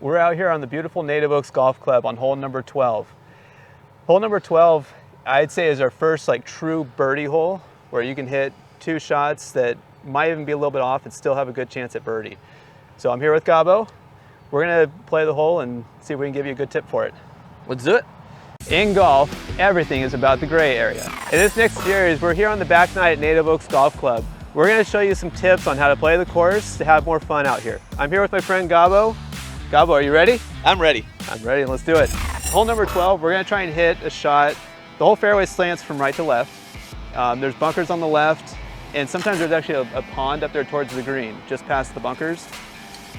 We're out here on the beautiful Native Oaks Golf Club on hole number 12. Hole number 12, I'd say, is our first like true birdie hole where you can hit 2 shots that might even be a little bit off and still have a good chance at birdie. So I'm here with Gabo. We're gonna play the hole and see if we can give you a good tip for it. Let's do it. In golf, everything is about the gray area. In this next series, we're here on the back nine at Native Oaks Golf Club. We're gonna show you some tips on how to play the course to have more fun out here. I'm here with my friend Gabo. Gabo, are you ready? I'm ready. I'm ready, let's do it. Hole number 12, we're gonna try and hit a shot. The whole fairway slants from right to left. There's bunkers on the left, and sometimes there's actually a pond up there towards the green, just past the bunkers.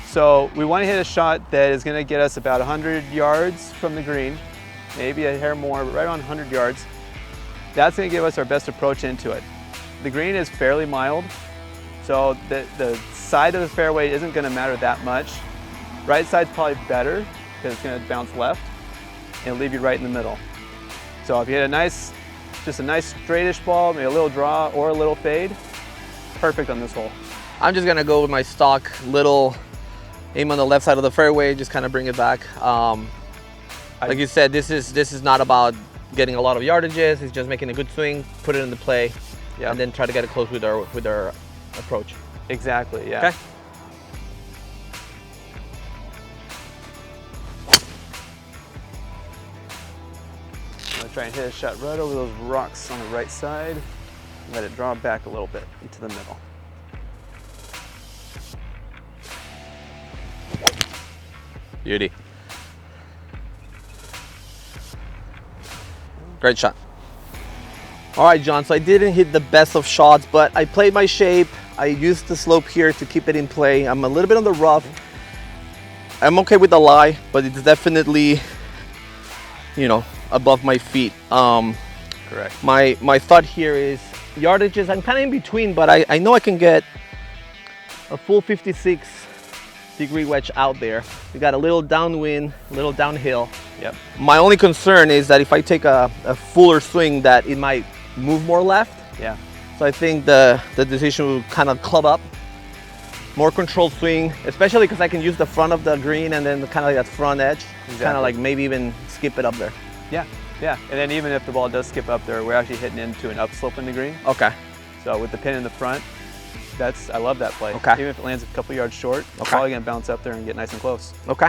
So we wanna hit a shot that is gonna get us about 100 yards from the green, maybe a hair more, but right around 100 yards. That's gonna give us our best approach into it. The green is fairly mild, so the side of the fairway isn't gonna matter that much. Right side's probably better because it's gonna bounce left and leave you right in the middle. So if you hit just a nice straightish ball, maybe a little draw or a little fade, perfect on this hole. I'm just gonna go with my stock little aim on the left side of the fairway, just kind of bring it back. Like you said, this is not about getting a lot of yardages. It's just making a good swing, put it into play, and then try to get it close with our approach. Exactly, yeah. Okay. I'm gonna try and hit a shot right over those rocks on the right side. Let it draw back a little bit into the middle. Beauty. Great shot. All right, John, so I didn't hit the best of shots, but I played my shape. I used the slope here to keep it in play. I'm a little bit on the rough. I'm okay with the lie, but it's definitely, above my feet. Correct. My thought here is yardages, I'm kind of in between, but I know I can get a full 56-degree wedge out there. We got a little downwind, a little downhill. Yep. My only concern is that if I take a fuller swing, that it might move more left. Yeah. So I think the decision will kind of club up, more controlled swing, especially because I can use the front of the green and then kind of like that front edge, kind of like maybe even skip it up there. Yeah, yeah. And then even if the ball does skip up there, we're actually hitting into an upslope in the green. Okay. So with the pin in the front, I love that play. Okay. Even if it lands a couple yards short, it's probably gonna bounce up there and get nice and close. Okay.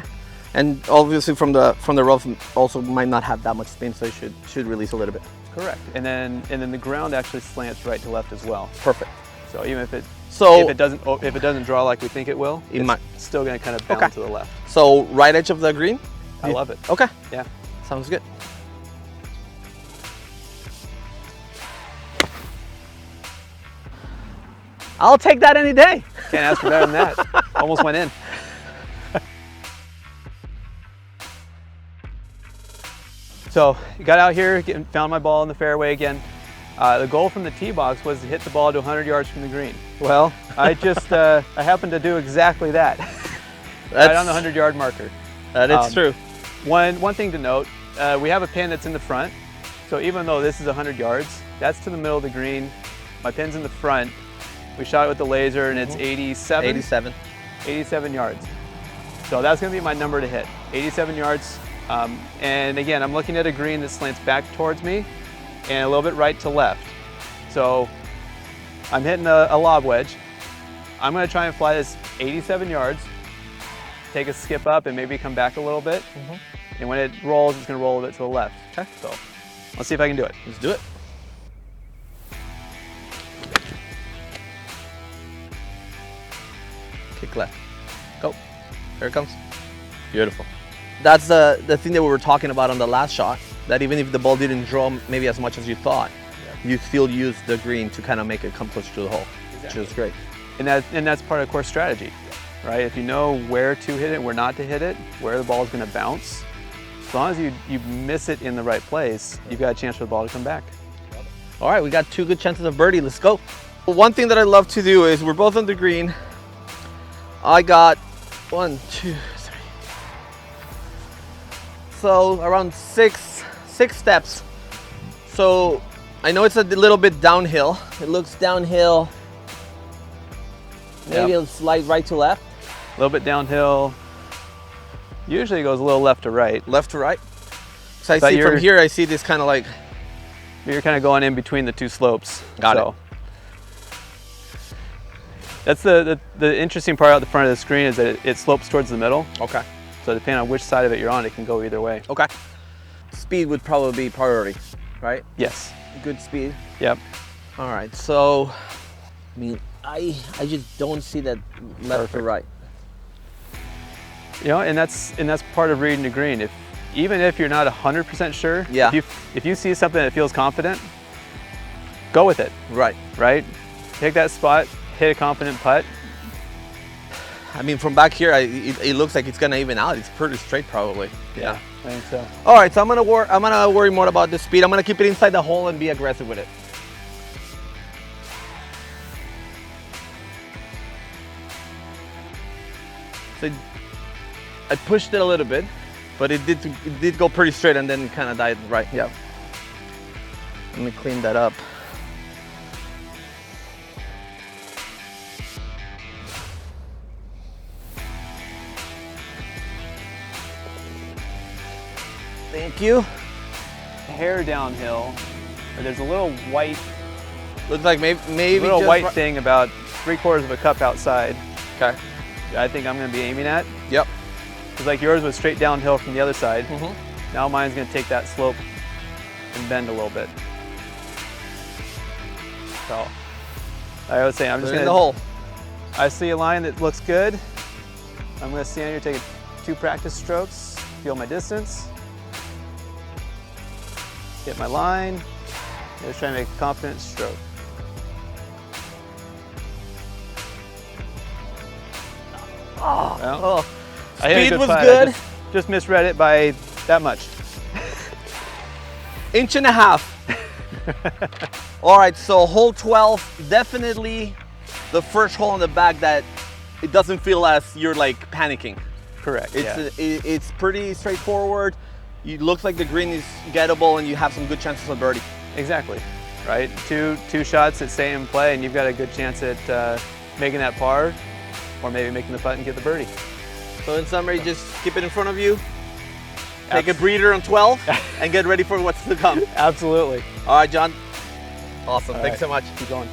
And obviously from the rough also might not have that much spin, so it should release a little bit. Correct. And then the ground actually slants right to left as well. Perfect. So even if it doesn't draw like we think it will, it's still gonna kind of bounce to the left. So right edge of the green? I love it. Okay. Yeah. Sounds good. I'll take that any day. Can't ask for better than that. Almost went in. So you got out here, found my ball in the fairway again. The goal from the tee box was to hit the ball to 100 yards from the green. Well, I just I happened to do exactly that. Right on the 100-yard marker. That is true. One thing to note, we have a pin that's in the front. So even though this is 100 yards, that's to the middle of the green. My pin's in the front. We shot it with the laser and it's 87 yards. So that's gonna be my number to hit, 87 yards. And again, I'm looking at a green that slants back towards me and a little bit right to left. So I'm hitting a lob wedge. I'm gonna try and fly this 87 yards, take a skip up and maybe come back a little bit. And when it rolls, it's gonna roll a bit to the left. Okay. So let's see if I can do it. Let's do it. Kick left. Go. There it comes. Beautiful. That's the thing that we were talking about on the last shot, that even if the ball didn't draw maybe as much as you thought, you still use the green to kind of make it come closer to the hole, which is great. And that's part of course strategy, right? If you know where to hit it, where not to hit it, where the ball is going to bounce, as long as you miss it in the right place, you've got a chance for the ball to come back. All right, we got 2 good chances of birdie. Let's go. One thing that I love to do is we're both on the green. I got 1, 2, 3. So around six steps. So I know it's a little bit downhill. It looks downhill. Maybe a slight right to left. A little bit downhill. Usually it goes a little left to right. Left to right. So I But see from here, I see this kind of like. You're kind of going in between the two slopes. Got it. That's the interesting part out the front of the screen is that it slopes towards the middle. Okay. So depending on which side of it you're on, it can go either way. Okay. Speed would probably be priority, right? Yes. Good speed. Yep. All right. So, I mean, I just don't see that left to right. You know, and that's part of reading the green. Even if you're not 100% sure, yeah. If you see something that feels confident, go with it. Right. Right? Take that spot, hit a confident putt. I mean, from back here, it looks like it's gonna even out. It's pretty straight, probably. Yeah, I think so. All right, so I'm gonna worry more about the speed. I'm gonna keep it inside the hole and be aggressive with it. So I pushed it a little bit, but it did go pretty straight and then it kind of died right. Yeah. Let me clean that up. Thank you. Hair downhill, there's a little white. Looks like maybe a little white thing about 3/4 of a cup outside. Okay. I think I'm going to be aiming at. Yep. Because like yours was straight downhill from the other side. Mm-hmm. Now mine's going to take that slope and bend a little bit. So I would say I'm just in going the hole. I see a line that looks good. I'm going to stand here, take 2 practice strokes, feel my distance, hit my line, just try to make a confident stroke. Oh, well, speed was good. I just misread it by that much. 1.5 inches. All right, so hole 12, definitely the first hole in the back that it doesn't feel as you're like panicking. Correct. It's pretty straightforward. It looks like the green is gettable and you have some good chances of birdie. Exactly, right? Two shots that stay in play and you've got a good chance at making that par or maybe making the putt and get the birdie. So in summary, just keep it in front of you, take a breather on 12 and get ready for what's to come. Absolutely. All right, John. Awesome, All thanks right. so much. Keep going.